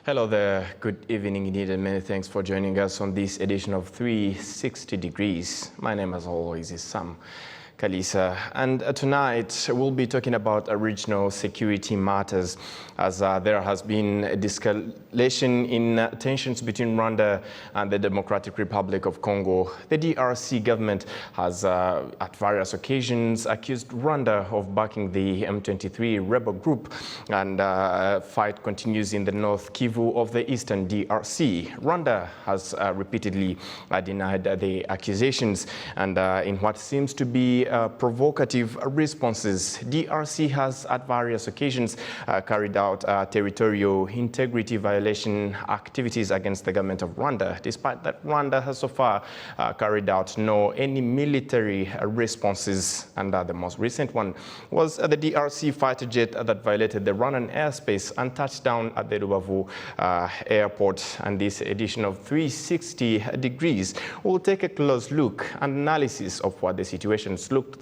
Hello there, good evening indeed, and many thanks for joining us on this edition of 360 Degrees. My name, as always, is Sam Kalisa, and tonight we'll be talking about regional security matters as there has been a escalation in tensions between Rwanda and the Democratic Republic of Congo. The DRC government has at various occasions accused Rwanda of backing the M23 rebel group, and fight continues in the North Kivu of the Eastern DRC. Rwanda has repeatedly denied the accusations, and in what seems to be provocative responses, DRC has at various occasions carried out territorial integrity violation activities against the government of Rwanda, despite that Rwanda has so far carried out any military responses. And the most recent one was the DRC fighter jet that violated the Rwandan airspace and touched down at the Rubavu airport. And this edition of 360 Degrees will take a close look and analysis of what the situation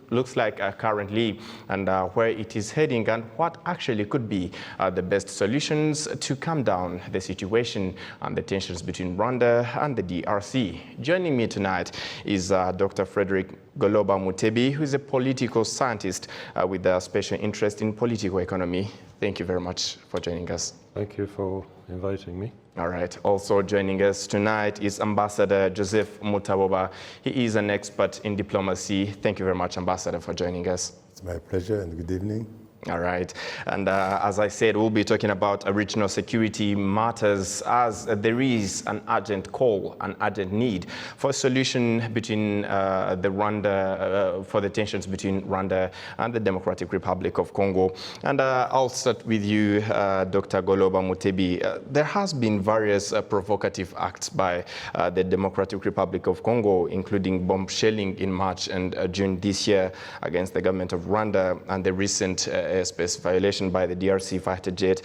looks like currently, and where it is heading, and what actually could be the best solutions to calm down the situation and the tensions between Rwanda and the DRC. Joining me tonight is Dr. Frederick Goloba Mutebi, who is a political scientist with a special interest in political economy. Thank you very much for joining us. Thank you for inviting me. All right. Also joining us tonight is Ambassador Joseph Mutaboba. He is an expert in diplomacy. Thank you very much, Ambassador, for joining us. It's my pleasure, and good evening. All right. And as I said, we'll be talking about regional security matters, as there is an urgent call, an urgent need for a solution between for the tensions between Rwanda and the Democratic Republic of Congo. And I'll start with you, Dr. Goloba Mutebi. There has been various provocative acts by the Democratic Republic of Congo, including bomb shelling in March and June this year against the government of Rwanda, and the recent airspace violation by the DRC fighter jet.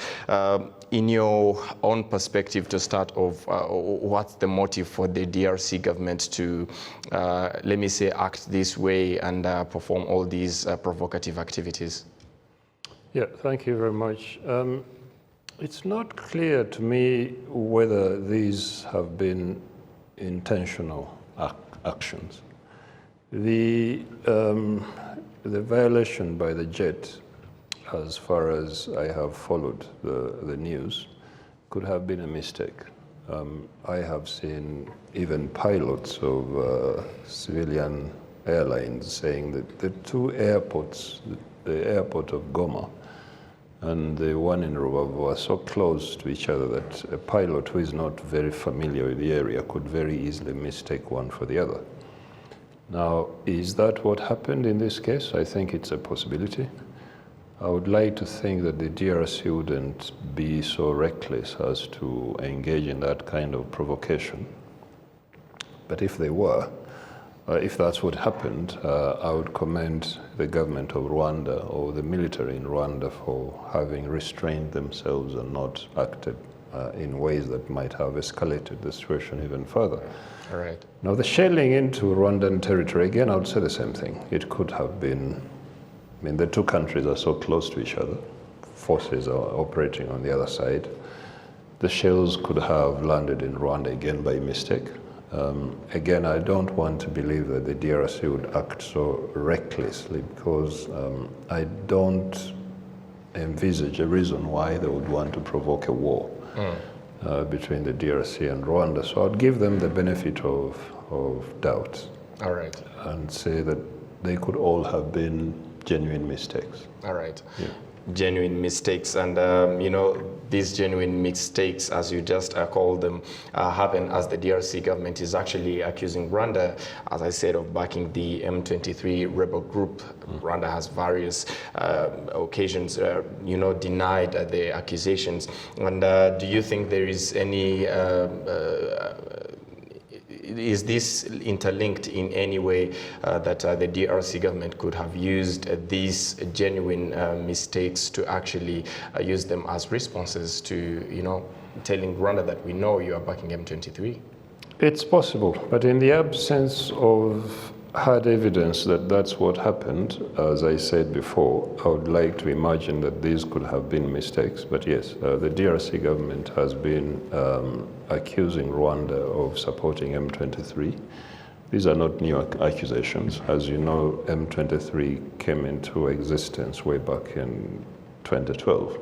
In your own perspective, to start off, what's the motive for the DRC government to, let me say, act this way and perform all these provocative activities? Yeah, thank you very much. It's not clear to me whether these have been intentional actions. The violation by the jet, as far as I have followed the news, could have been a mistake. I have seen even pilots of civilian airlines saying that the two airports, the airport of Goma and the one in Rubavu, are so close to each other that a pilot who is not very familiar with the area could very easily mistake one for the other. Now, is that what happened in this case? I think it's a possibility. I would like to think that the DRC wouldn't be so reckless as to engage in that kind of provocation. But if they were, if that's what happened, I would commend the government of Rwanda or the military in Rwanda for having restrained themselves and not acted in ways that might have escalated the situation even further. All right. Now, the shelling into Rwandan territory, again, I would say the same thing. It could have been, I mean, the two countries are so close to each other. Forces are operating on the other side. The shells could have landed in Rwanda again by mistake. Again, I don't want to believe that the DRC would act so recklessly, because I don't envisage a reason why they would want to provoke a war between the DRC and Rwanda. So I'd give them the benefit of doubt. All right. And say that they could all have been genuine mistakes. All right. Yeah. Genuine mistakes, and you know, these genuine mistakes, as you just called them, happen as the DRC government is actually accusing Rwanda, as I said, of backing the M23 rebel group. Rwanda has various occasions, you know, denied the accusations. And do you think there is any is this interlinked in any way that the DRC government could have used these genuine mistakes to actually use them as responses to, you know, telling Rwanda that we know you are backing M23? It's possible, but in the absence of had evidence that that's what happened, as I said before, I would like to imagine that these could have been mistakes. But yes, the DRC government has been accusing Rwanda of supporting M23. These are not new accusations. As you know, M23 came into existence way back in 2012.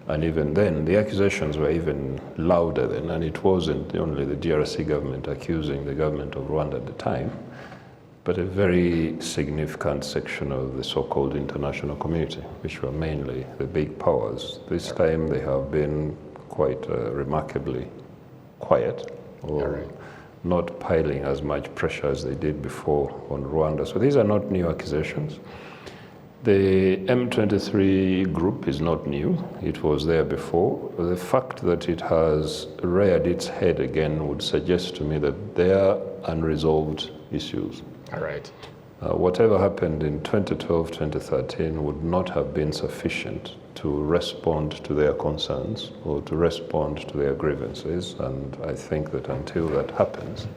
And even then, the accusations were even louder then, and it wasn't only the DRC government accusing the government of Rwanda at the time, but a very significant section of the so-called international community, which were mainly the big powers. This time they have been quite remarkably quiet, or not piling as much pressure as they did before on Rwanda. So these are not new accusations. The M23 group is not new. It was there before. The fact that it has reared its head again would suggest to me that there are unresolved issues. All right. Whatever happened in 2012, 2013 would not have been sufficient to respond to their concerns or to respond to their grievances. And I think that until that happens,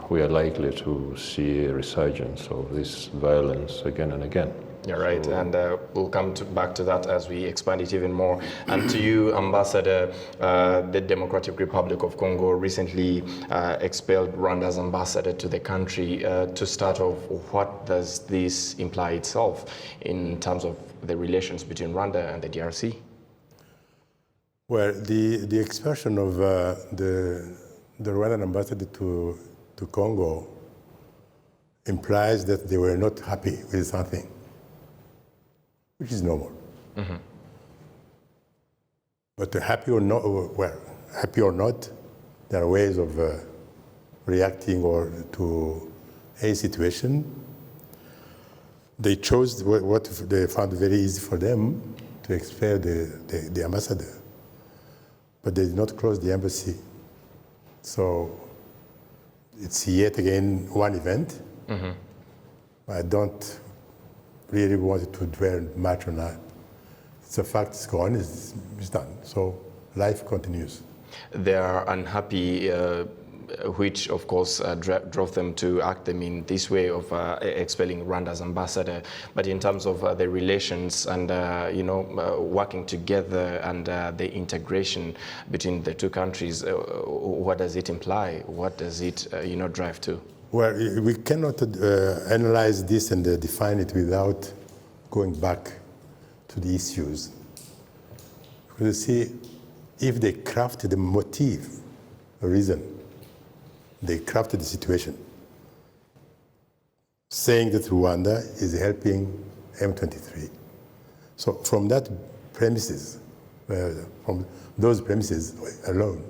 we are likely to see a resurgence of this violence again and again. You're right, and we'll come back to that as we expand it even more. And to you, Ambassador, the Democratic Republic of Congo recently expelled Rwanda's ambassador to the country. To start off, what does this imply itself in terms of the relations between Rwanda and the DRC? Well, the expulsion of the Rwandan ambassador to Congo implies that they were not happy with something, which is normal. Mm-hmm. But happy or not, happy or not, there are ways of reacting or to a situation. They chose what they found very easy for them to expel the ambassador, but they did not close the embassy. So it's yet again one event. Mm-hmm. I don't really want to dwell much on that. It's a fact, it's gone, it's done. So life continues. They are unhappy, which of course drove them to act in this way of expelling Rwanda's ambassador. But in terms of the relations and working together and the integration between the two countries, what does it imply? What does it drive to? Well, we cannot analyze this and define it without going back to the issues. Because you see, if they crafted the motive, a reason, they crafted the situation, saying that Rwanda is helping M23. So from that premises, from those premises alone,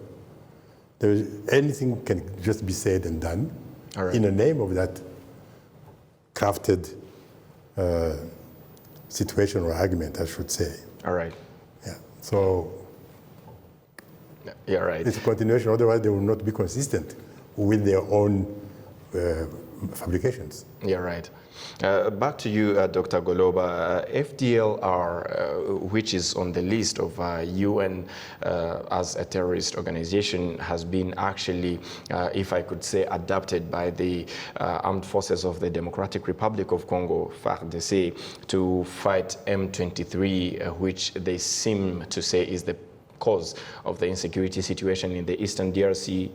anything can just be said and done. Right. In the name of that crafted situation or argument, I should say. All right. Yeah. So. Yeah, right. It's a continuation. Otherwise, they will not be consistent with their own fabrications. Yeah, right. Back to you, Dr. Goloba. FDLR, which is on the list of UN as a terrorist organization, has been actually, if I could say, adapted by the armed forces of the Democratic Republic of Congo, FARDC, to fight M23, which they seem to say is the cause of the insecurity situation in the eastern DRC.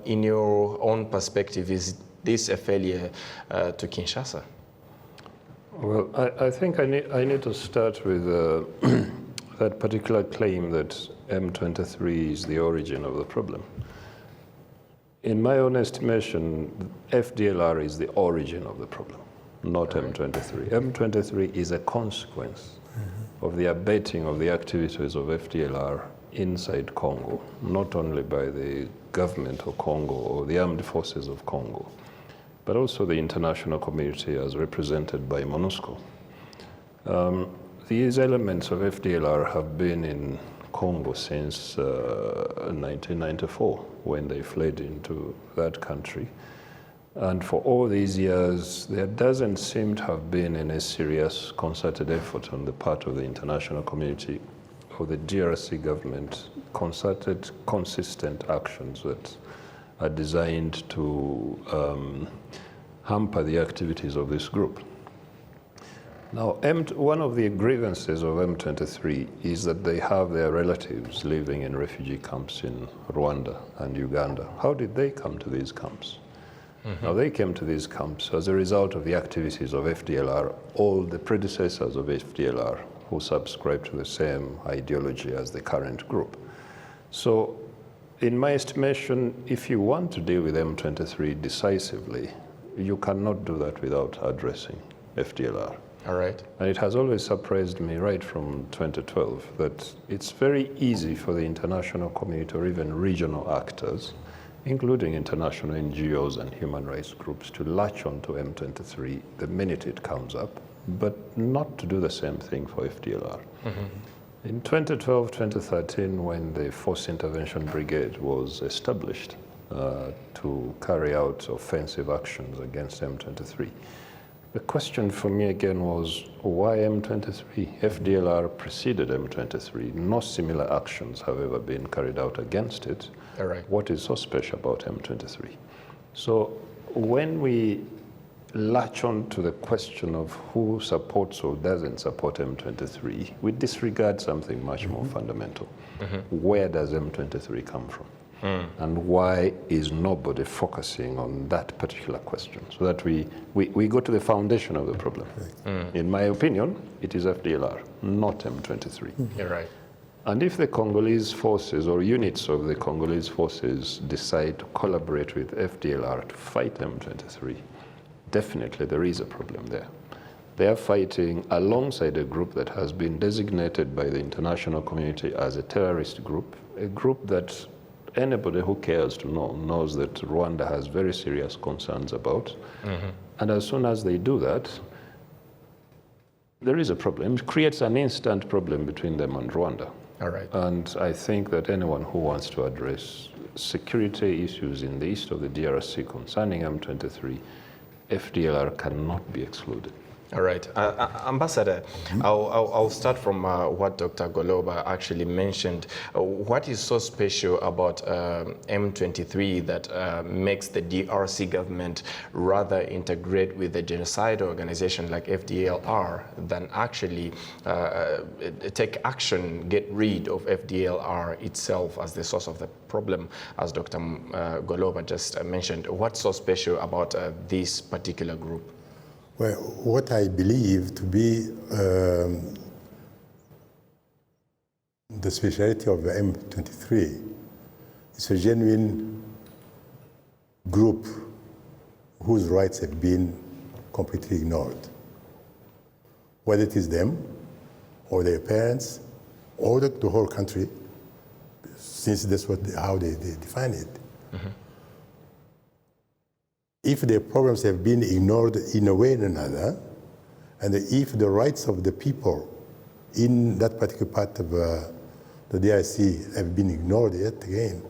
In your own perspective, is this a failure to Kinshasa? Well, I think I need to start with that particular claim that M23 is the origin of the problem. In my own estimation, FDLR is the origin of the problem, not M23. M23 is a consequence of the abating of the activities of FDLR inside Congo, not only by the government of Congo or the armed forces of Congo, but also the international community as represented by MONUSCO. These elements of FDLR have been in Congo since 1994, when they fled into that country. And for all these years, there doesn't seem to have been any serious concerted effort on the part of the international community or the DRC government, concerted, consistent actions that are designed to hamper the activities of this group. Now, one of the grievances of M23 is that they have their relatives living in refugee camps in Rwanda and Uganda. How did they come to these camps? Now, they came to these camps as a result of the activities of FDLR, all the predecessors of FDLR who subscribe to the same ideology as the current group. So, in my estimation, if you want to deal with M23 decisively, you cannot do that without addressing FDLR. All right. And it has always surprised me right from 2012 that it's very easy for the international community or even regional actors, including international NGOs and human rights groups, to latch onto M23 the minute it comes up, but not to do the same thing for FDLR. In 2012, 2013, when the Force Intervention Brigade was established to carry out offensive actions against M23, the question for me again was, why M23? FDLR preceded M23. No similar actions have ever been carried out against it. All right. What is so special about M23? So when we latch on to the question of who supports or doesn't support M23, we disregard something much more fundamental. Where does M23 come from? And why is nobody focusing on that particular question? So that we go to the foundation of the problem. In my opinion, it is FDLR, not M23. You're right. And if the Congolese forces or units of the Congolese forces decide to collaborate with FDLR to fight M23, definitely there is a problem there. They are fighting alongside a group that has been designated by the international community as a terrorist group, a group that anybody who cares to know knows that Rwanda has very serious concerns about. And as soon as they do that, there is a problem. It creates an instant problem between them and Rwanda. All right. And I think that anyone who wants to address security issues in the east of the DRC concerning M23, FDLR cannot be excluded. All right. Ambassador, I'll start from what Dr. Goloba actually mentioned. What is so special about M23 that makes the DRC government rather integrate with a genocide organization like FDLR than actually take action, get rid of FDLR itself as the source of the problem, as Dr. Goloba just mentioned? What's so special about this particular group? Well, what I believe to be the speciality of M23 is a genuine group whose rights have been completely ignored. Whether it is them, or their parents, or the whole country, since that's how they define it. If their problems have been ignored in a way or another, and if the rights of the people in that particular part of the DRC have been ignored yet again,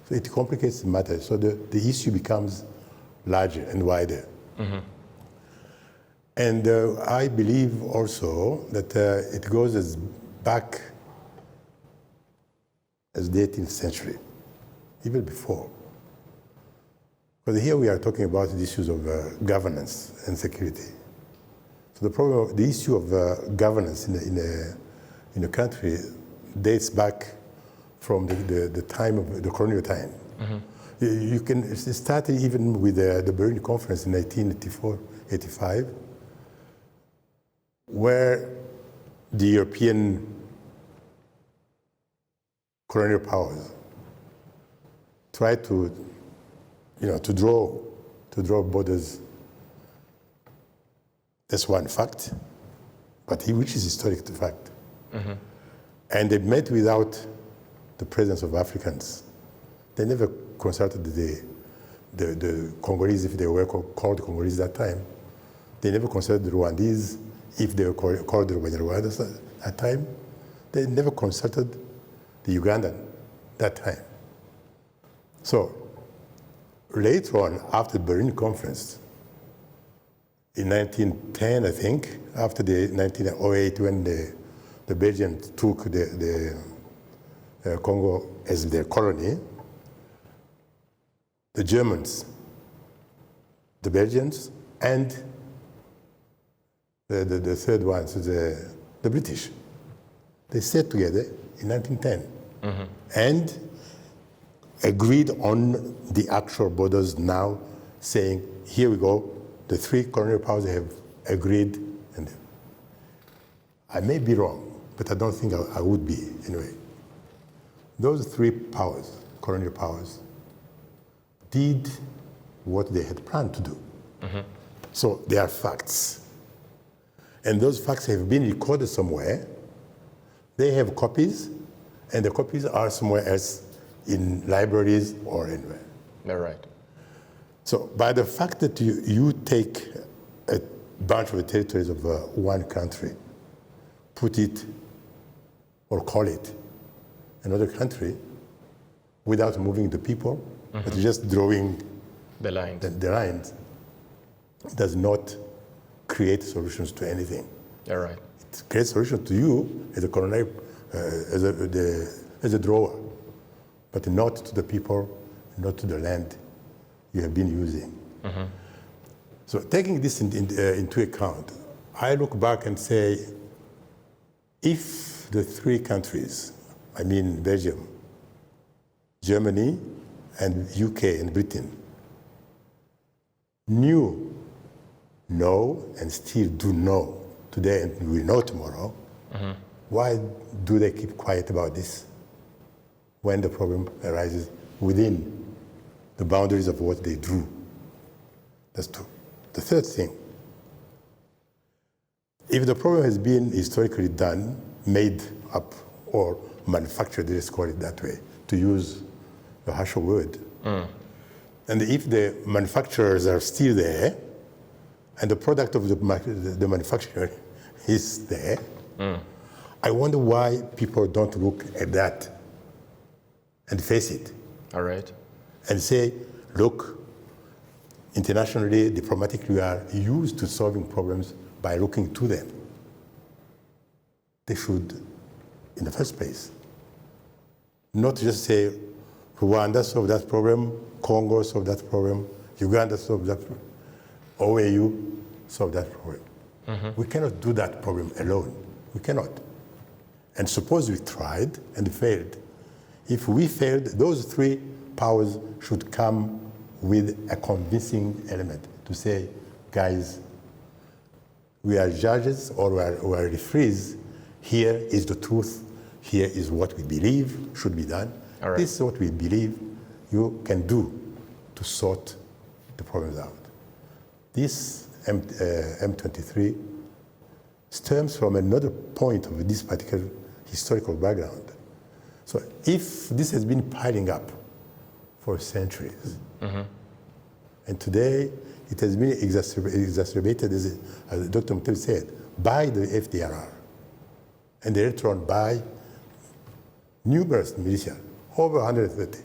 so it complicates the matter. So the issue becomes larger and wider. And I believe also that it goes as back as the 18th century, even before. But here we are talking about the issues of governance and security. So the issue of governance in a country dates back from the time of the colonial time. You can start even with the Berlin Conference in 1984-85, where the European colonial powers tried to draw borders. That's one fact, but which is historic fact. And they met without the presence of Africans. They never consulted the Congolese, if they were called Congolese at that time. They never consulted the Rwandese, if they were called the Rwandans at that time. They never consulted the Ugandan that time. So, later on, after the Berlin Conference, in 1910, I think, after the 1908, when the Belgians took the Congo as their colony, the Germans, the Belgians, and the third one, so the British. They sat together in 1910 and agreed on the actual borders now, saying, here we go, the three colonial powers have agreed. And I may be wrong, but I don't think I would be anyway. Those three powers, colonial powers, did what they had planned to do. So they are facts. And those facts have been recorded somewhere. They have copies, and the copies are somewhere else in libraries or anywhere. All right. So by the fact that you take a bunch of the territories of one country, put it or call it another country without moving the people, but just drawing the lines, the lines does not create solutions to anything. All right. It creates solutions to you as a colonial, as a drawer, but not to the people, not to the land you have been using. So taking this into account, I look back and say, if the three countries, I mean Belgium, Germany, and UK and Britain, know, and still do know today and will know tomorrow, why do they keep quiet about this when the problem arises within the boundaries of what they do? That's two. The third thing, if the problem has been historically done, made up, or manufactured, let's call it that way, to use a harsher word, and if the manufacturers are still there, and the product of the manufacturer is there, I wonder why people don't look at that and face it. All right. And say, look, internationally, diplomatically, we are used to solving problems by looking to them. They should, in the first place, not just say, Rwanda solved that problem, Congo solved that problem, Uganda solved that problem, OAU solved that problem. We cannot do that problem alone. We cannot. And suppose we tried and failed. If we failed, those three powers should come with a convincing element to say, guys, we are judges or we are referees. Here is the truth. Here is what we believe should be done. All right. This is what we believe you can do to sort the problems out. This M23 stems from another point of this particular historical background. So if this has been piling up for centuries, and today it has been exacerbated, as Dr. Mutebi said, by the FDRR, and later on by numerous militia, over 130.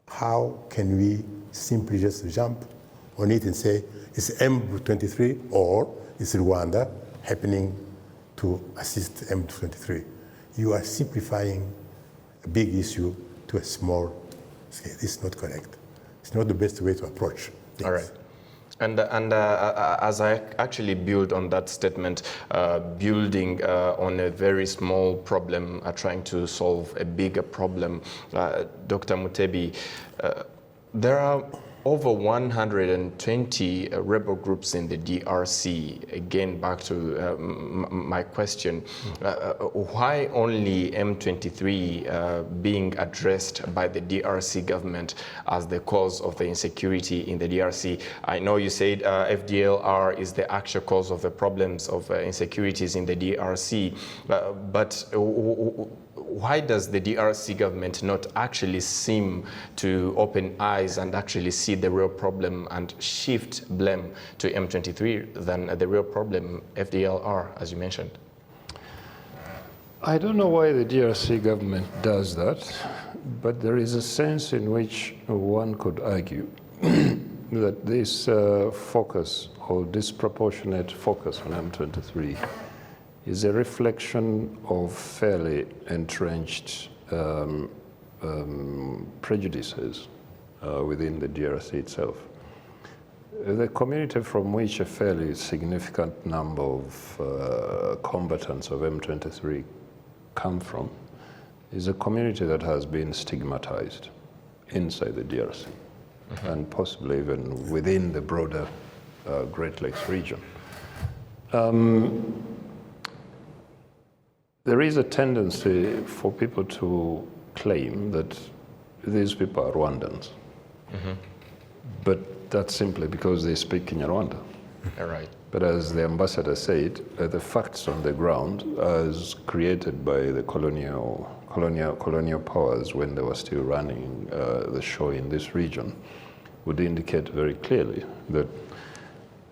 How can we simply just jump on it and say it's M23 or it's Rwanda happening to assist M23? You are simplifying a big issue to a small scale. It's not correct. It's not the best way to approach things. All right. And as I actually build on that statement, building on a very small problem, trying to solve a bigger problem, Dr. Mutebi, there are over 120 rebel groups in the DRC. Again, back to my question, why only M23 being addressed by the DRC government as the cause of the insecurity in the DRC? I know you said FDLR is the actual cause of the problems of insecurities in the DRC, but why does the DRC government not actually seem to open eyes and actually see the real problem and shift blame to M23 than the real problem, FDLR, as you mentioned? I don't know why the DRC government does that, but there is a sense in which one could argue that this focus or disproportionate focus on M23 is a reflection of fairly entrenched prejudices within the DRC itself. The community from which a fairly significant number of combatants of M23 come from is a community that has been stigmatized inside the DRC and possibly even within the broader Great Lakes region. There is a tendency for people to claim that these people are Rwandans, but that's simply because they speak Kinyarwanda. All right. But as the ambassador said, the facts on the ground, as created by the colonial powers when they were still running the show in this region, would indicate very clearly that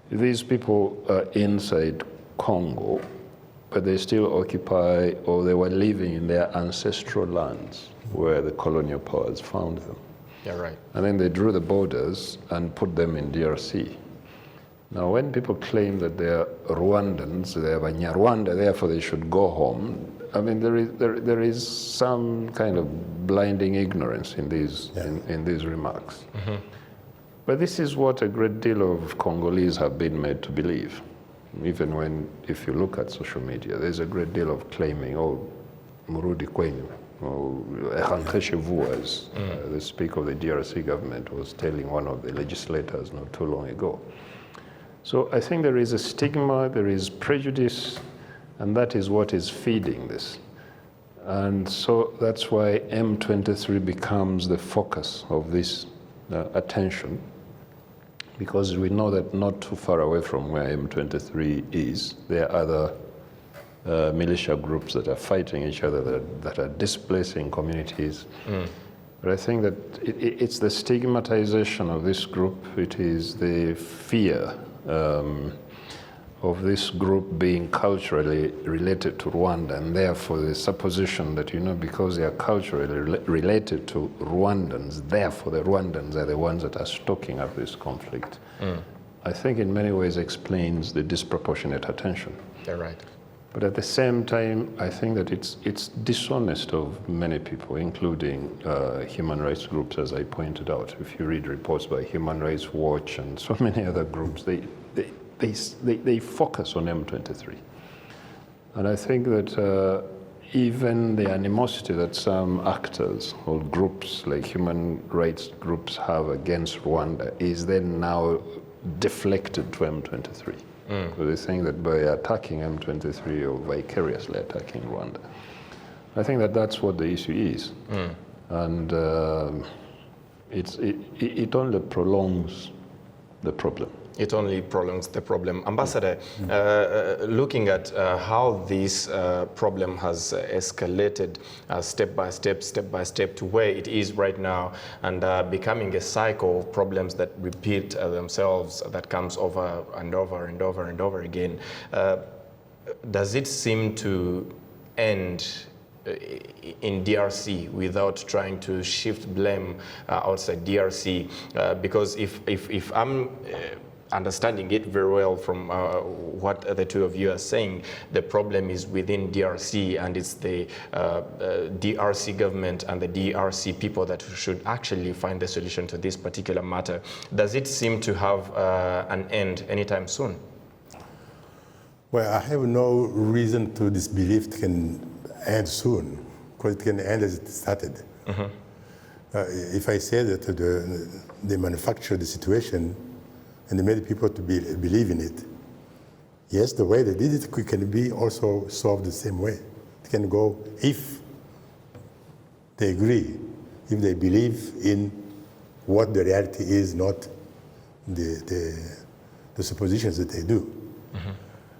these people are inside Congo, but they still occupy, or they were living in their ancestral lands where the colonial powers found them. Yeah, right. And then they drew the borders and put them in DRC. Now, when people claim that they are Rwandans, they are Banyarwanda, therefore they should go home, I mean, there is some kind of blinding ignorance in these, in these remarks. But this is what a great deal of Congolese have been made to believe. Even when, if you look at social media, there's a great deal of claiming, oh, Murudi Kwenyu, or rentrez chez vous, as the speaker of the DRC government was telling one of the legislators not too long ago. So I think there is a stigma, there is prejudice, and that is what is feeding this. And so that's why M23 becomes the focus of this attention, because we know that not too far away from where M23 is, there are other militia groups that are fighting each other, that are displacing communities. But I think that it's the stigmatization of this group, it is the fear of this group being culturally related to Rwanda, and therefore the supposition that, you know, because they are culturally related to Rwandans, therefore the Rwandans are the ones that are stoking up this conflict. I think in many ways explains the disproportionate attention. You're right. But at the same time, I think that it's dishonest of many people, including human rights groups, as I pointed out. If you read reports by Human Rights Watch and so many other groups, they focus on M23. And I think that even the animosity that some actors or groups like human rights groups have against Rwanda is then now deflected to M23. So they think that by attacking M23 or vicariously attacking Rwanda. I think that that's what the issue is. And it only prolongs the problem. It only prolongs the problem. Ambassador, looking at how this problem has escalated step by step to where it is right now, and becoming a cycle of problems that repeat themselves, that comes over and over and over and over again, does it seem to end in DRC without trying to shift blame outside DRC? Because if I'm understanding it very well from what the two of you are saying, the problem is within DRC, and it's the DRC government and the DRC people that should actually find the solution to this particular matter. Does it seem to have an end anytime soon? Well, I have no reason to disbelieve it can end soon, because it can end as it started. If I say that they manufactured the situation and they made people to believe in it, yes, the way they did it can be also solved the same way. It can go if they agree, if they believe in what the reality is, not the suppositions that they do.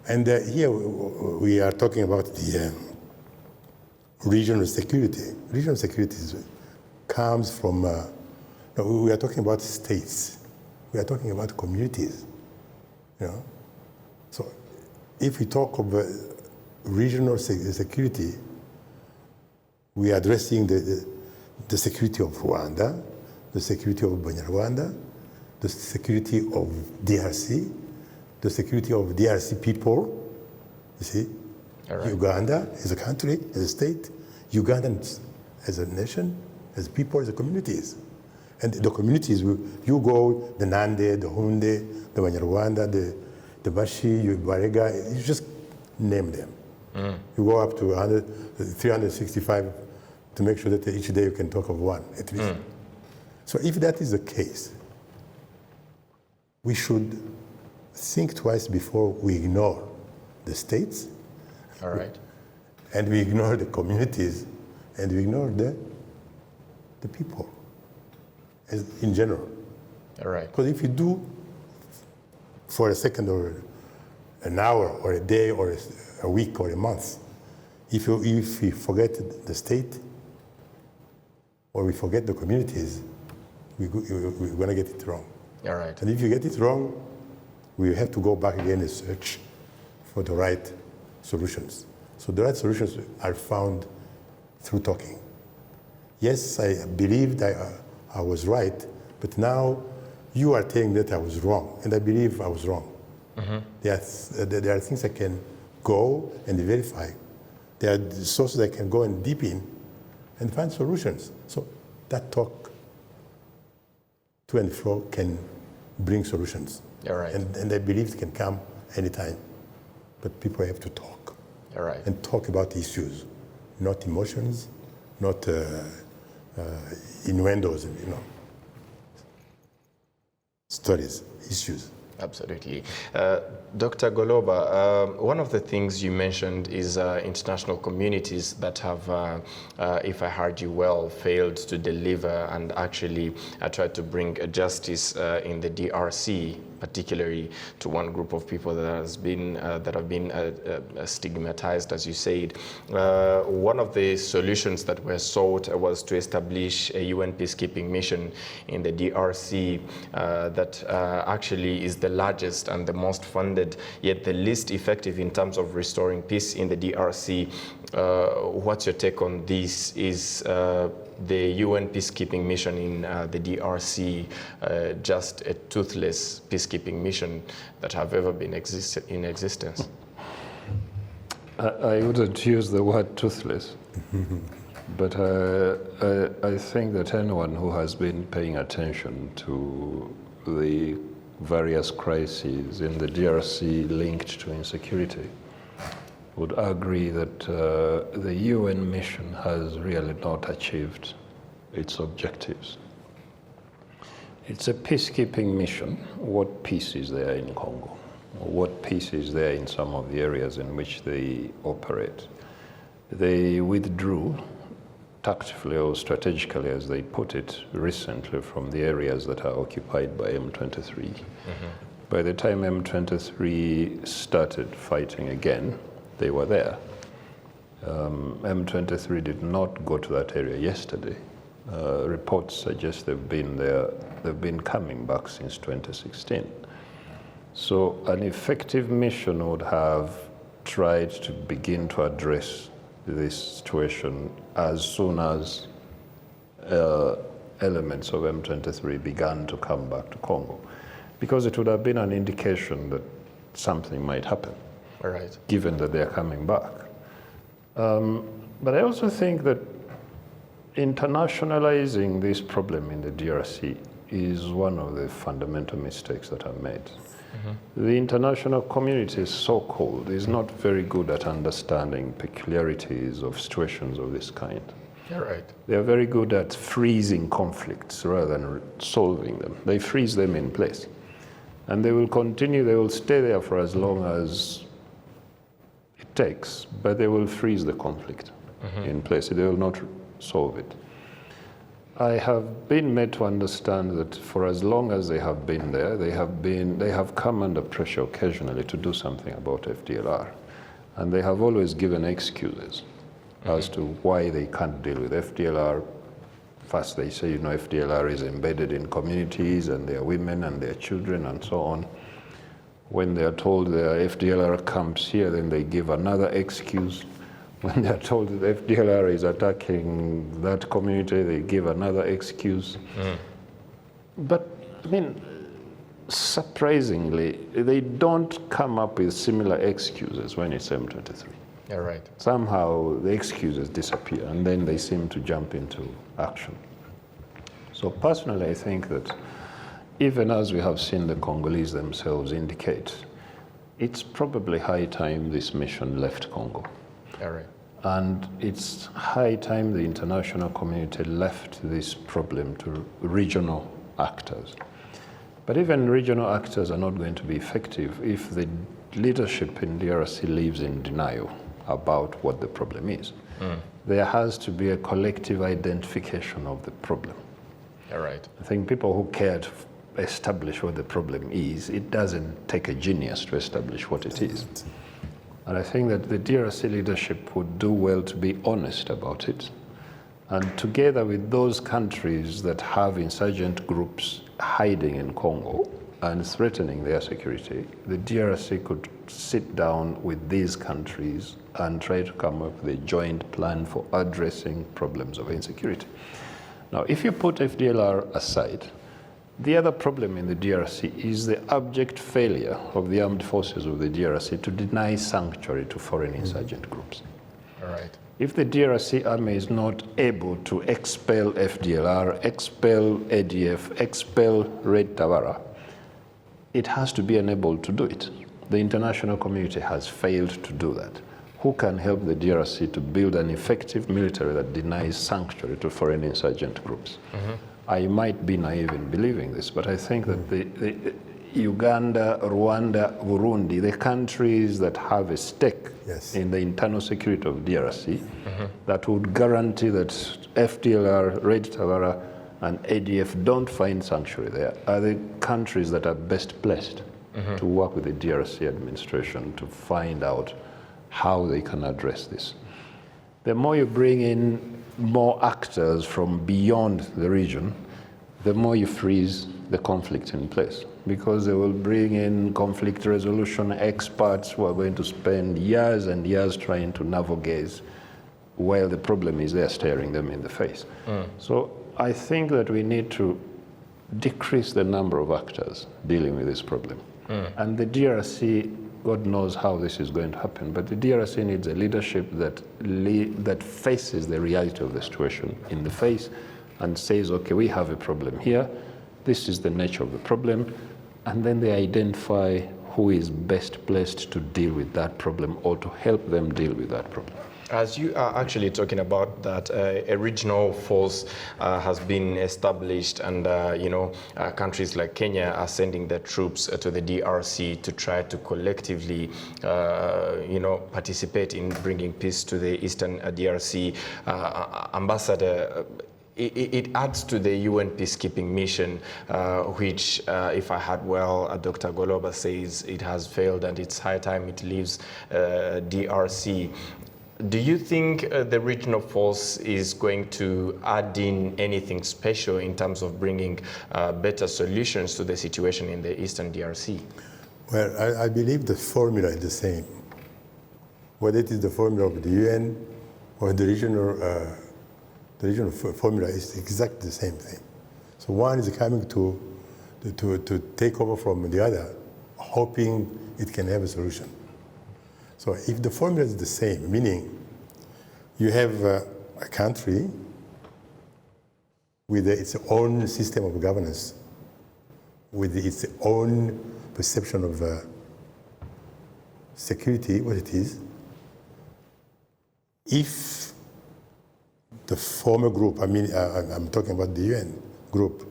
And here we are talking about the regional security. Regional security comes from, we are talking about states. We are talking about communities, you know. So if we talk of regional security, we are addressing the security of Rwanda, the security of Banyarwanda, the security of DRC, the security of DRC people, you see. Right. Uganda as a country, as a state, Ugandans as a nation, as people, as a communities. And the communities, you go, the Nande, the Hunde, the Banyarwanda, the Bashi, Barega, you just name them. You go up to 365 to make sure that each day you can talk of one, at least. So if that is the case, we should think twice before we ignore the states. All right. And we ignore the communities, and we ignore the people in general. All right. Because if you do for a second or an hour or a day or a week or a month, if we forget the state or we forget the communities, we're going to get it wrong. All right. And if you get it wrong, we have to go back again and search for the right solutions. So the right solutions are found through talking. Yes, I believed I was right, but now you are saying that I was wrong, and I believe I was wrong. There are things I can go and verify. There are sources I can go and deep in and find solutions. So that talk to and fro can bring solutions. All right. And I believe it can come anytime. But people have to talk. All right. And talk about issues, not emotions, not innuendos, stories, issues. Absolutely. Dr. Goloba, one of the things you mentioned is international communities that have, if I heard you well, failed to deliver and actually tried to bring justice in the DRC, particularly to one group of people that have been stigmatized, as you said. One of the solutions that were sought was to establish a UN peacekeeping mission in the DRC that actually is the largest and the most funded, yet the least effective in terms of restoring peace in the DRC. What's your take on this? Is the UN peacekeeping mission in the DRC just a toothless peacekeeping mission that have ever been in existence? I wouldn't use the word toothless, but I think that anyone who has been paying attention to the various crises in the DRC linked to insecurity would agree that the UN mission has really not achieved its objectives. It's a peacekeeping mission. What peace is there in Congo? What peace is there in some of the areas in which they operate? They withdrew tactically or strategically, as they put it, recently from the areas that are occupied by M23. By the time M23 started fighting again, they were there. M23 did not go to that area yesterday. Reports suggest they've been there, they've been coming back since 2016. So an effective mission would have tried to begin to address this situation as soon as elements of M23 began to come back to Congo, because it would have been an indication that something might happen. All right. Given that they're coming back. But I also think that internationalizing this problem in the DRC is one of the fundamental mistakes that are made. The international community, so-called, is not very good at understanding peculiarities of situations of this kind. All right. They are very good at freezing conflicts rather than solving them. They freeze them in place. And they will continue, they will stay there for as long as it takes, but they will freeze the conflict in place. They will not solve it. I have been made to understand that for as long as they have been there, they have come under pressure occasionally to do something about FDLR. And they have always given excuses as to why they can't deal with FDLR. First they say, FDLR is embedded in communities and there are women and there are children and so on. When they are told there are FDLR camps here, then they give another excuse. When they are told that FDLR is attacking that community, they give another excuse. But, surprisingly, they don't come up with similar excuses when it's M23. All right. Somehow the excuses disappear and then they seem to jump into action. So So personally, I think that even as we have seen the Congolese themselves indicate, it's probably high time this mission left Congo. All right. And it's high time the international community left this problem to regional actors. But even regional actors are not going to be effective if the leadership in DRC lives in denial about what the problem is. There has to be a collective identification of the problem. All right. I think people who care to establish what the problem is, it doesn't take a genius to establish what it is. And I think that the DRC leadership would do well to be honest about it. And together with those countries that have insurgent groups hiding in Congo and threatening their security, the DRC could sit down with these countries and try to come up with a joint plan for addressing problems of insecurity. Now, if you put FDLR aside, the other problem in the DRC is the abject failure of the armed forces of the DRC to deny sanctuary to foreign insurgent groups. All right. If the DRC army is not able to expel FDLR, expel ADF, expel Red Tabara, it has to be unable to do it. The international community has failed to do that. Who can help the DRC to build an effective military that denies sanctuary to foreign insurgent groups? I might be naive in believing this, but I think that the Uganda, Rwanda, Burundi, the countries that have a stake in the internal security of DRC, that would guarantee that FDLR, Red Tabara, and ADF don't find sanctuary there, are the countries that are best placed to work with the DRC administration to find out how they can address this. The more you bring in more actors from beyond the region, the more you freeze the conflict in place, because they will bring in conflict resolution experts who are going to spend years and years trying to navigate while the problem is there staring them in the face. So I think that we need to decrease the number of actors dealing with this problem. And the DRC, God knows how this is going to happen, but the DRC needs a leadership that faces the reality of the situation in the face and says, okay, we have a problem here, this is the nature of the problem, and then they identify who is best placed to deal with that problem or to help them deal with that problem. As you are actually talking about that, a regional force has been established, and countries like Kenya are sending their troops to the DRC to try to collectively, participate in bringing peace to the eastern DRC. Ambassador, it adds to the UN peacekeeping mission, which, if I heard well, Dr. Goloba says it has failed and it's high time it leaves DRC. Do you think the regional force is going to add in anything special in terms of bringing better solutions to the situation in the eastern DRC? Well, I believe the formula is the same. Whether it is the formula of the UN or the regional formula is exactly the same thing. So one is coming to take over from the other, hoping it can have a solution. So if the formula is the same, meaning you have a country with its own system of governance, with its own perception of security, what it is, if the former group, I'm talking about the UN group,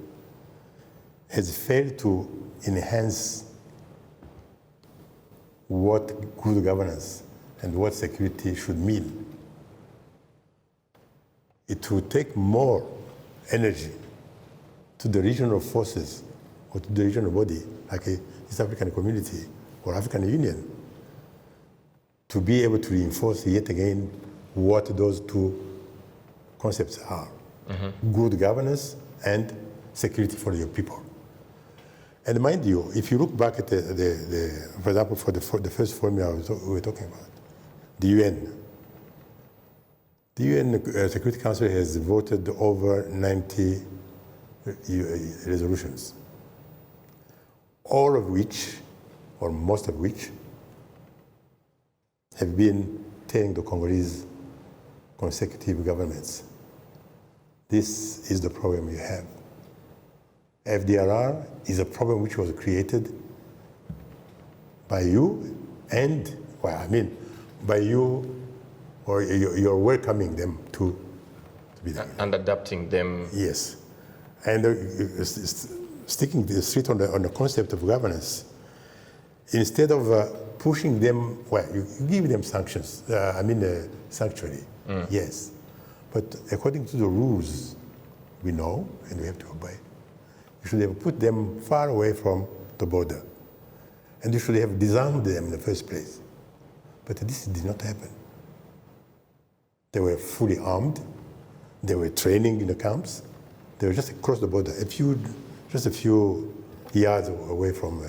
has failed to enhance what good governance and what security should mean, it will take more energy to the regional forces or to the regional body, like a East African Community or African Union, to be able to reinforce yet again what those two concepts are. Good governance and security for your people. And mind you, if you look back at for example, for the first formula we were talking about, the UN. The UN Security Council has voted over 90 resolutions, all of which, or most of which, have been telling the Congolese consecutive governments, this is the problem you have. FDRR is a problem which was created by you and, well, I mean, by you, or you're welcoming them to be there. And adapting them. Yes. And sticking straight on the concept of governance, instead of pushing them, well, you give them sanctions, sanctuary, yes. But according to the rules we know and we have to obey, you should have put them far away from the border. And you should have disarmed them in the first place. But this did not happen. They were fully armed. They were training in the camps. They were just across the border, just a few yards away from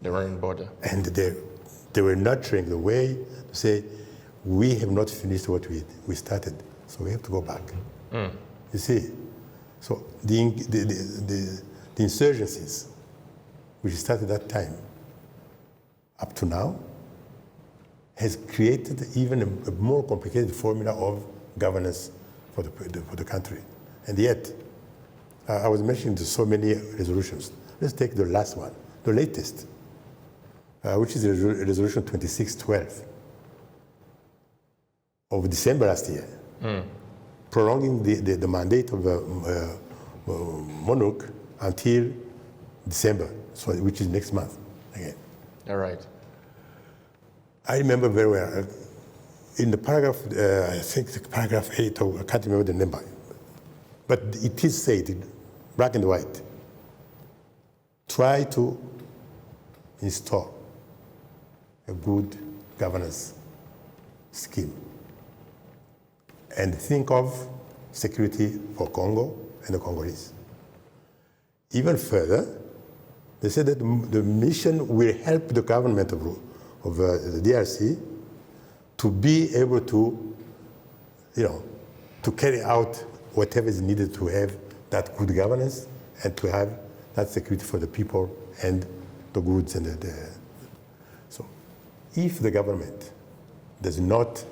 the Rwandan border. And they were nurturing the way to say, we have not finished what we started, so we have to go back. You see? So the insurgencies which started that time up to now has created even a more complicated formula of governance for the country. And yet, I was mentioning so many resolutions. Let's take the last one, the latest, which is Resolution 2612 of December last year, prolonging the mandate of the monarch until December, so which is next month again. All right. I remember very well, in the paragraph, I think the paragraph 8, or I can't remember the number, but it is said, black and white, try to install a good governance scheme and think of security for Congo and the Congolese. Even further, they said that the mission will help the government of the DRC to be able to, to carry out whatever is needed to have that good governance and to have that security for the people and the goods and so if the government does not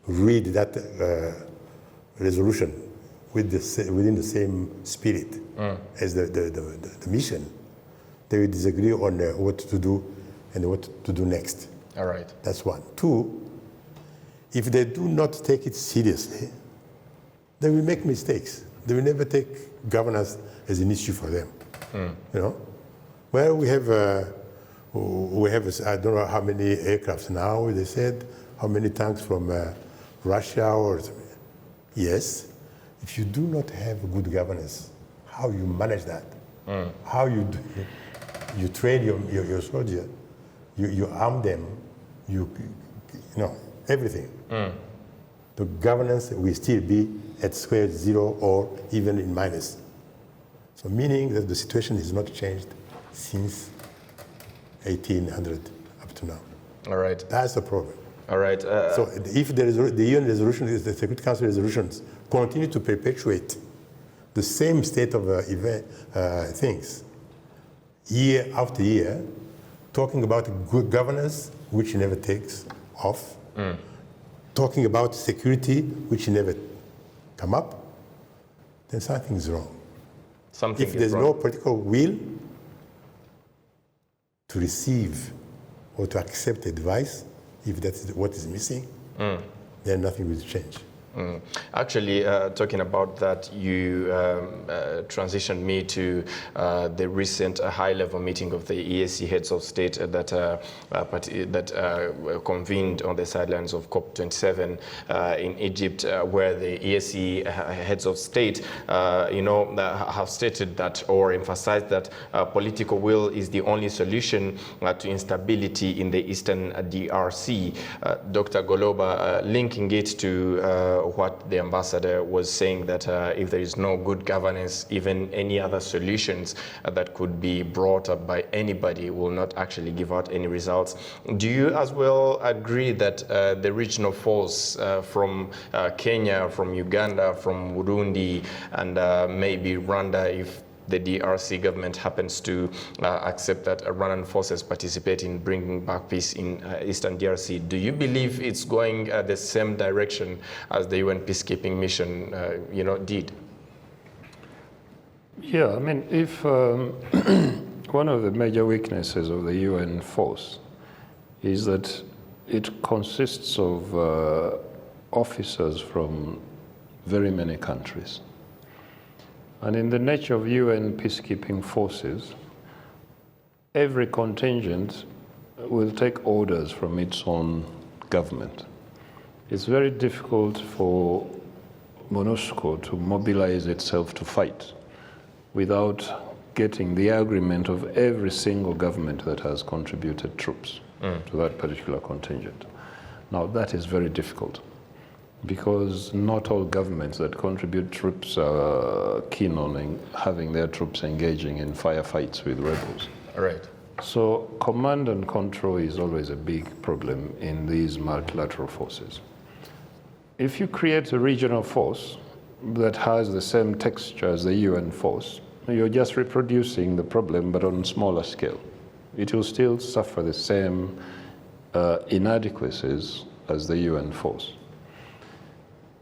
read that resolution within the same spirit as the mission, they will disagree on what to do and what to do next. All right. That's one. Two, if they do not take it seriously, they will make mistakes. They will never take governance as an issue for them. Well, we have I don't know how many aircrafts now. They said how many tanks from Russia or something. Yes, if you do not have good governance, how you manage that? How you train your soldier, you arm them, everything. The governance will still be at square zero or even in minus. So meaning that the situation has not changed since 1800 up to now. All right. That's the problem. All right. So if the UN resolution, the Security Council resolutions continue to perpetuate the same state of things year after year, talking about good governance, which never takes off, talking about security, which never come up, then something is wrong. If there's no political will to receive or to accept advice, if that's what is missing, then nothing will change. Actually, talking about that, you transitioned me to the recent high-level meeting of the EAC heads of state that convened on the sidelines of COP27 in Egypt, where the EAC heads of state, have stated that or emphasized that political will is the only solution to instability in the eastern DRC. Dr. Goloba linking it to what the ambassador was saying, that if there is no good governance, even any other solutions that could be brought up by anybody will not actually give out any results. Do you as well agree that the regional force from Kenya, from Uganda, from Burundi, and maybe Rwanda, if the DRC government happens to accept that Rwandan forces participate in bringing back peace in Eastern DRC, do you believe it's going the same direction as the UN peacekeeping mission, did? Yeah, I mean, if one of the major weaknesses of the UN force is that it consists of officers from very many countries. And in the nature of UN peacekeeping forces, every contingent will take orders from its own government. It's very difficult for MONUSCO to mobilize itself to fight without getting the agreement of every single government that has contributed troops to that particular contingent. Now, that is very difficult because not all governments that contribute troops are keen on having their troops engaging in firefights with rebels. Right. So command and control is always a big problem in these multilateral forces. If you create a regional force that has the same texture as the UN force, you're just reproducing the problem but on a smaller scale. It will still suffer the same inadequacies as the UN force.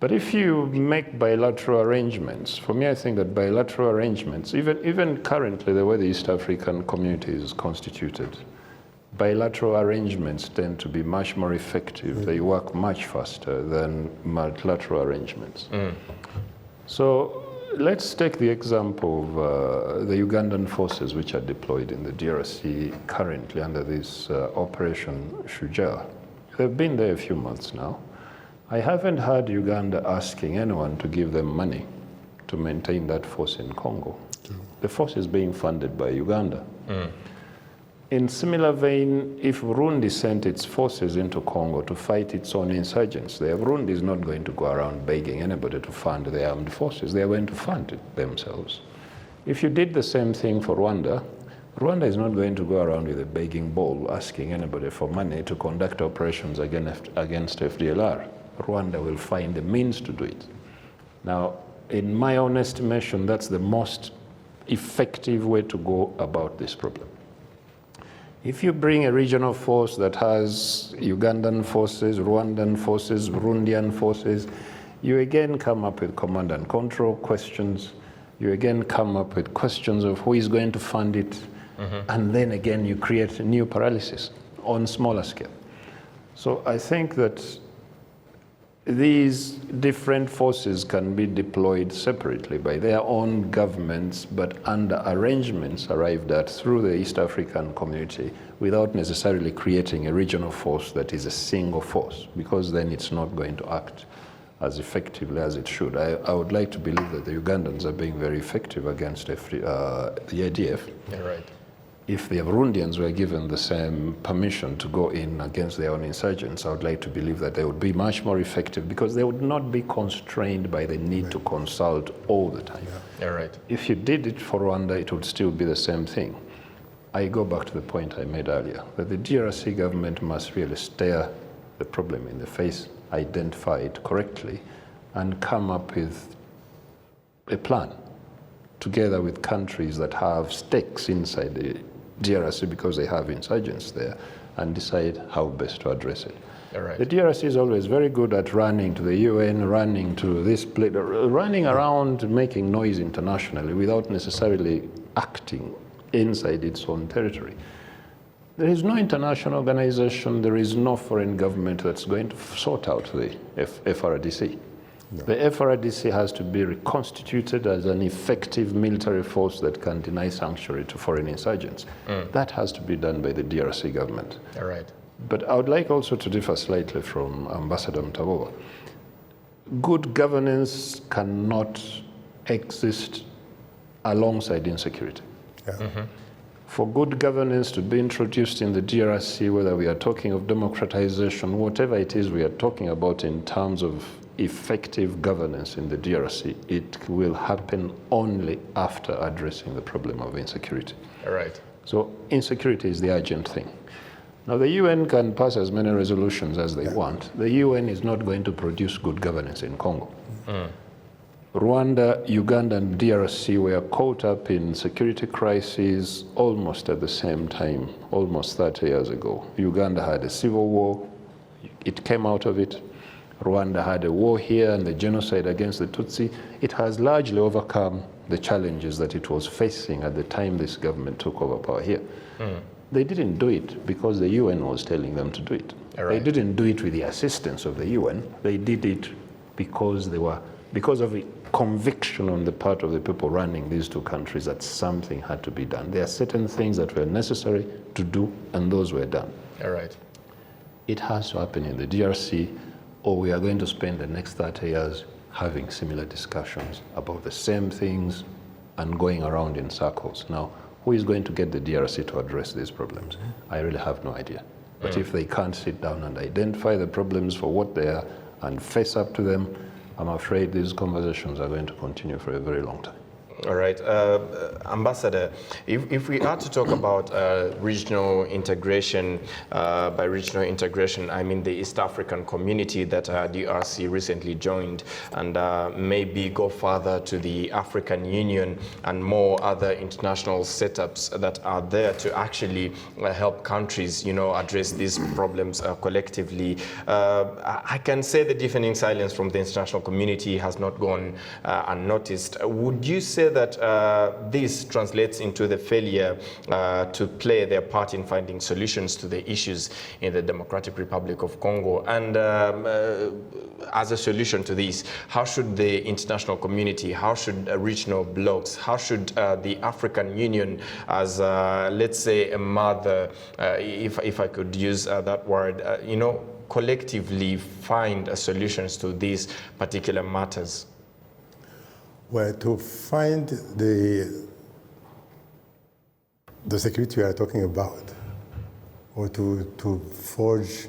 But if you make bilateral arrangements, for me I think that bilateral arrangements, even currently the way the East African community is constituted, bilateral arrangements tend to be much more effective. They work much faster than multilateral arrangements. So let's take the example of the Ugandan forces which are deployed in the DRC currently under this Operation Shujaa. They've been there a few months now. I haven't heard Uganda asking anyone to give them money to maintain that force in Congo. The force is being funded by Uganda. In similar vein, if Burundi sent its forces into Congo to fight its own insurgents, Burundi is not going to go around begging anybody to fund the armed forces. They are going to fund it themselves. If you did the same thing for Rwanda, Rwanda is not going to go around with a begging bowl asking anybody for money to conduct operations against FDLR. Rwanda will find the means to do it. Now, in my own estimation, that's the most effective way to go about this problem. If you bring a regional force that has Ugandan forces, Rwandan forces, Burundian forces, you again come up with command and control questions. You again come up with questions of who is going to fund it. And then again, you create a new paralysis on smaller scale. So I think that these different forces can be deployed separately by their own governments, but under arrangements arrived at through the East African community without necessarily creating a regional force that is a single force, because then it's not going to act as effectively as it should. I would like to believe that the Ugandans are being very effective against the ADF. Yeah, right. If the Burundians were given the same permission to go in against their own insurgents, I would like to believe that they would be much more effective because they would not be constrained by the need to consult all the time. Yeah, right. If you did it for Rwanda, it would still be the same thing. I go back to the point I made earlier, that the DRC government must really stare the problem in the face, identify it correctly, and come up with a plan together with countries that have stakes inside the DRC because they have insurgents there, and decide how best to address it. Right. The DRC is always very good at running to the UN, running to this place, running around making noise internationally without necessarily acting inside its own territory. There is no international organization, there is no foreign government that's going to sort out the FRDC. No. The FRDC has to be reconstituted as an effective military force that can deny sanctuary to foreign insurgents. That has to be done by the DRC government. All right. But I would like also to differ slightly from Ambassador Mtaboba. Good governance cannot exist alongside insecurity. Yeah. For good governance to be introduced in the DRC, whether we are talking of democratization, whatever it is we are talking about in terms of effective governance in the DRC, it will happen only after addressing the problem of insecurity. All right. So insecurity is the urgent thing. Now the UN can pass as many resolutions as they want. The UN is not going to produce good governance in Congo. Rwanda, Uganda, and DRC were caught up in security crises almost at the same time, almost 30 years ago. Uganda had a civil war. It came out of it. Rwanda had a war here and the genocide against the Tutsi. It has largely overcome the challenges that it was facing at the time this government took over power here. They didn't do it because the UN was telling them to do it. They didn't do it with the assistance of the UN. They did it because of a conviction on the part of the people running these two countries that something had to be done. There are certain things that were necessary to do, and those were done. It has to happen in the DRC, or we are going to spend the next 30 years having similar discussions about the same things and going around in circles. Now, who is going to get the DRC to address these problems? I really have no idea. But if they can't sit down and identify the problems for what they are and face up to them, I'm afraid these conversations are going to continue for a very long time. All right. Ambassador, if we are to talk about regional integration, by regional integration, I mean the East African community that DRC recently joined, and maybe go further to the African Union and more other international setups that are there to actually help countries, address these problems collectively. I can say the deafening silence from the international community has not gone unnoticed. Would you say that this translates into the failure to play their part in finding solutions to the issues in the Democratic Republic of Congo? And as a solution to this, how should the international community, how should regional blocs, how should the African Union as, let's say, a mother, if I could use that word, collectively find solutions to these particular matters? Well, to find the security we are talking about, or to forge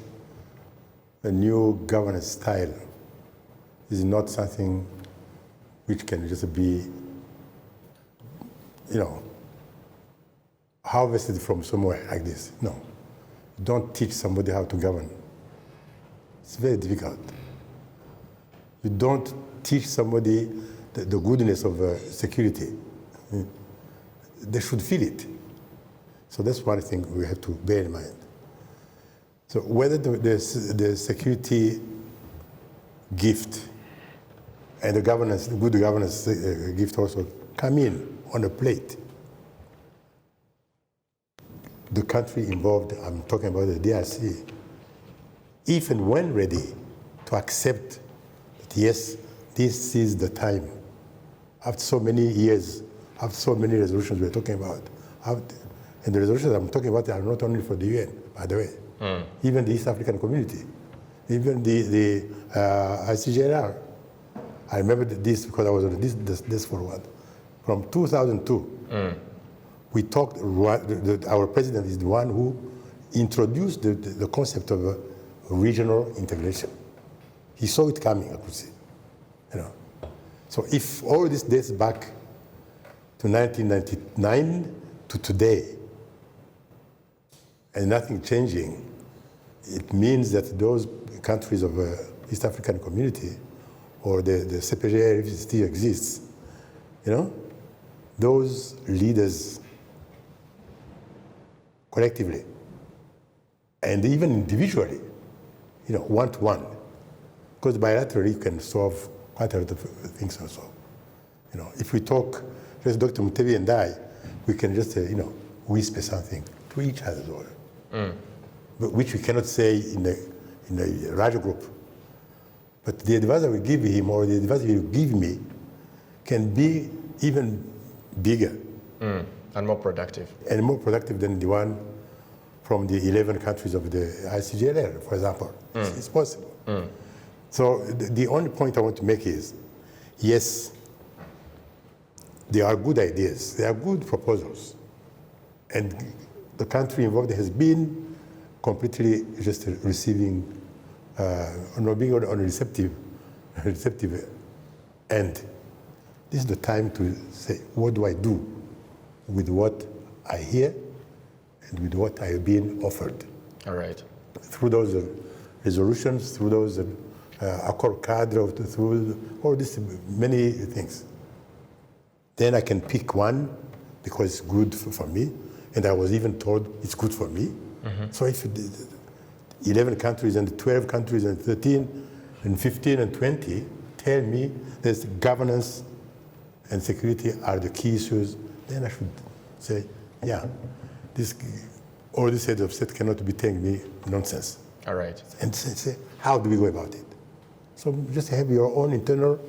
a new governance style, is not something which can just be, harvested from somewhere like this. No, you don't teach somebody how to govern. It's very difficult. You don't teach somebody the goodness of security. They should feel it. So that's one thing we have to bear in mind. So whether the security gift and the good governance gift also come in on a plate, the country involved, I'm talking about the DRC, if and when ready to accept that yes, this is the time. After so many years, after so many resolutions we're talking about, and the resolutions I'm talking about are not only for the UN, by the way, even the East African community, even the ICJR. I remember this because I was on this for one. From 2002, we talked, our president is the one who introduced the concept of regional integration. He saw it coming, I could say. So if all this dates back to 1999 to today, and nothing changing, it means that those countries of East African community, or the CPGR, if it still exists, those leaders collectively and even individually, one-to-one, because bilaterally you can solve quite a lot of things also. If we talk, just Dr. Mutebi and I, we can just, whisper something to each other, but which we cannot say in a larger group. But the advice I will give him or the advice he will give me can be even bigger. And more productive. And more productive than the one from the 11 countries of the ICJLR, for example. It's possible. So the only point I want to make is, yes, there are good ideas, there are good proposals, and the country involved has been completely just receiving, being on a receptive end. This is the time to say, what do I do with what I hear and with what I have been offered? All right. Through those resolutions, through those accord cadre, through all these many things. Then I can pick one because it's good for me, and I was even told it's good for me. So if 11 countries and 12 countries and 13 in 15 and 20 tell me that governance and security are the key issues, then I should say, yeah, all these heads of state cannot be telling me nonsense. All right. And say, how do we go about it? So just have your own internal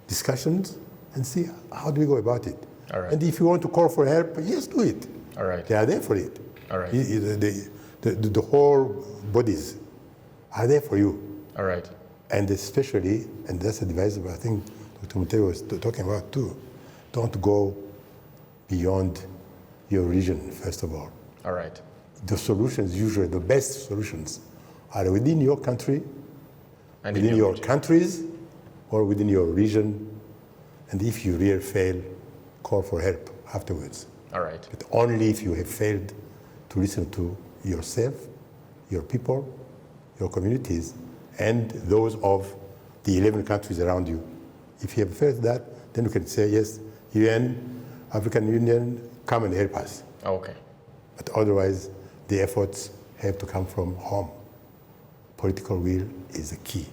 discussions and see how do we go about it. All right. And if you want to call for help, yes, do it. All right. They are there for it. All right. The whole bodies are there for you. All right. And especially, and that's advice I think Dr. Muteri was talking about too, don't go beyond your region, first of all. All right. The solutions, usually the best solutions, are within your country, And within your countries, or within your region. And if you really fail, call for help afterwards. All right. But only if you have failed to listen to yourself, your people, your communities, and those of the 11 countries around you. If you have failed that, then you can say, yes, UN, African Union, come and help us. Okay. But otherwise, the efforts have to come from home. Political will is the key.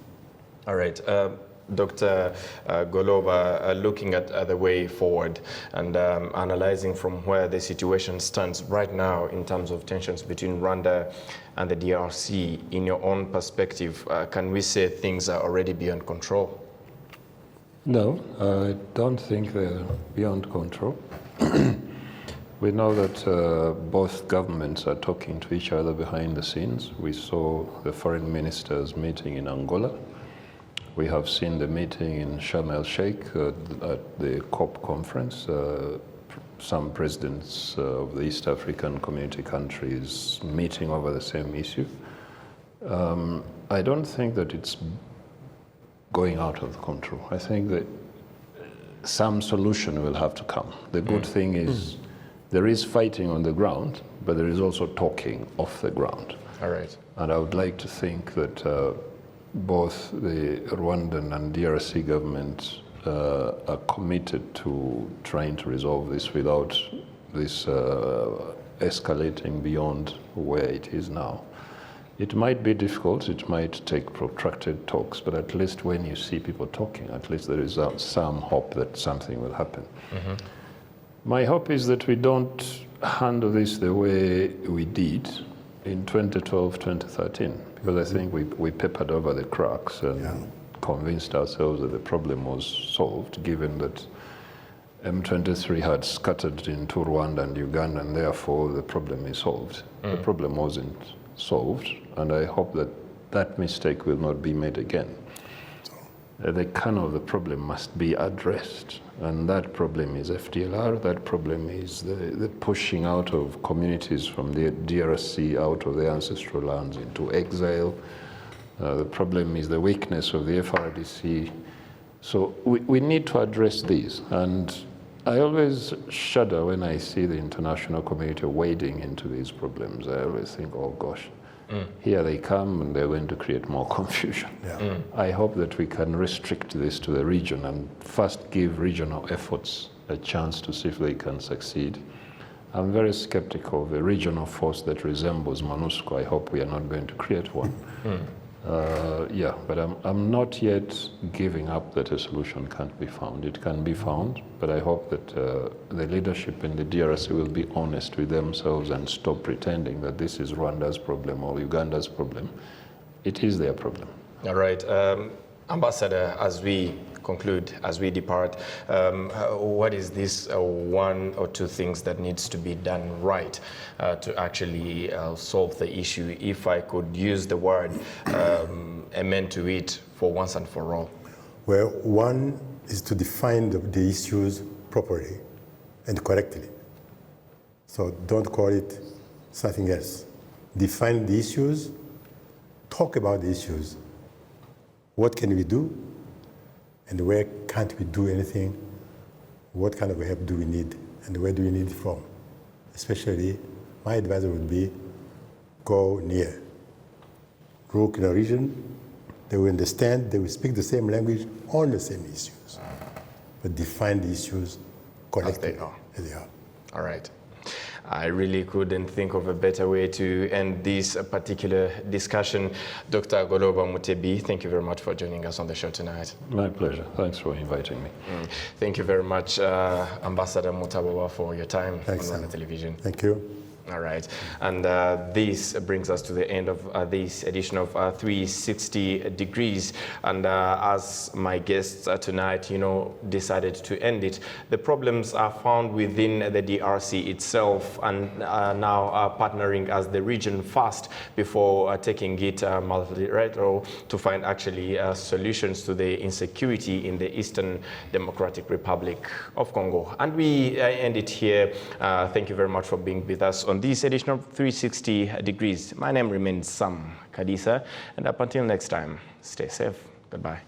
All right. Dr. Goloba, looking at the way forward and analyzing from where the situation stands right now in terms of tensions between Rwanda and the DRC, in your own perspective, can we say things are already beyond control? No, I don't think they're beyond control. We know that both governments are talking to each other behind the scenes. We saw the foreign ministers meeting in Angola. We have seen the meeting in Sharm el-Sheikh at the COP conference. Some presidents of the East African community countries meeting over the same issue. I don't think that it's going out of control. I think that some solution will have to come. The good thing is there is fighting on the ground, but there is also talking off the ground. All right. And I would like to think that both the Rwandan and DRC governments are committed to trying to resolve this without this escalating beyond where it is now. It might be difficult, it might take protracted talks, but at least when you see people talking, at least there is some hope that something will happen. Mm-hmm. My hope is that we don't handle this the way we did in 2012, 2013, because I think we peppered over the cracks and convinced ourselves that the problem was solved, given that M23 had scattered into Rwanda and Uganda, and therefore the problem is solved. The problem wasn't solved, and I hope that that mistake will not be made again. The kernel of the problem must be addressed, and that problem is FDLR, that problem is the pushing out of communities from the DRC out of the ancestral lands into exile. The problem is the weakness of the FRDC. So we need to address these, and I always shudder when I see the international community wading into these problems. I always think, oh gosh, here they come and they're going to create more confusion. I hope that we can restrict this to the region and first give regional efforts a chance to see if they can succeed. I'm very skeptical of a regional force that resembles MONUSCO. I hope we are not going to create one. But I'm not yet giving up that a solution can't be found. It can be found, but I hope that the leadership in the DRC will be honest with themselves and stop pretending that this is Rwanda's problem or Uganda's problem. It is their problem. All right. Ambassador, as we conclude, as we depart, what is this one or two things that needs to be done right to actually solve the issue? If I could use the word amen to it for once and for all. Well, one is to define the issues properly and correctly. So don't call it something else. Define the issues, talk about the issues. What can we do? And where can't we do anything? What kind of help do we need? And where do we need it from? Especially, my advice would be, go near. Look in a region, they will understand, they will speak the same language on the same issues. But define the issues correctly. As they are. As they are. All right. I really couldn't think of a better way to end this particular discussion. Dr. Goloba Mutebi, thank you very much for joining us on the show tonight. My pleasure. Thanks for inviting me. Thank you very much, Ambassador Mutabawa, for your time on Rwanda Television. Thank you. All right, and this brings us to the end of this edition of 360 Degrees. And as my guests tonight, decided to end it, the problems are found within the DRC itself, and now partnering as the region first before taking it multilateral to find actually solutions to the insecurity in the Eastern Democratic Republic of Congo. And we end it here. Thank you very much for being with us on this edition of 360 Degrees. My name remains Sam Kadisa, and up until next time, stay safe. Goodbye.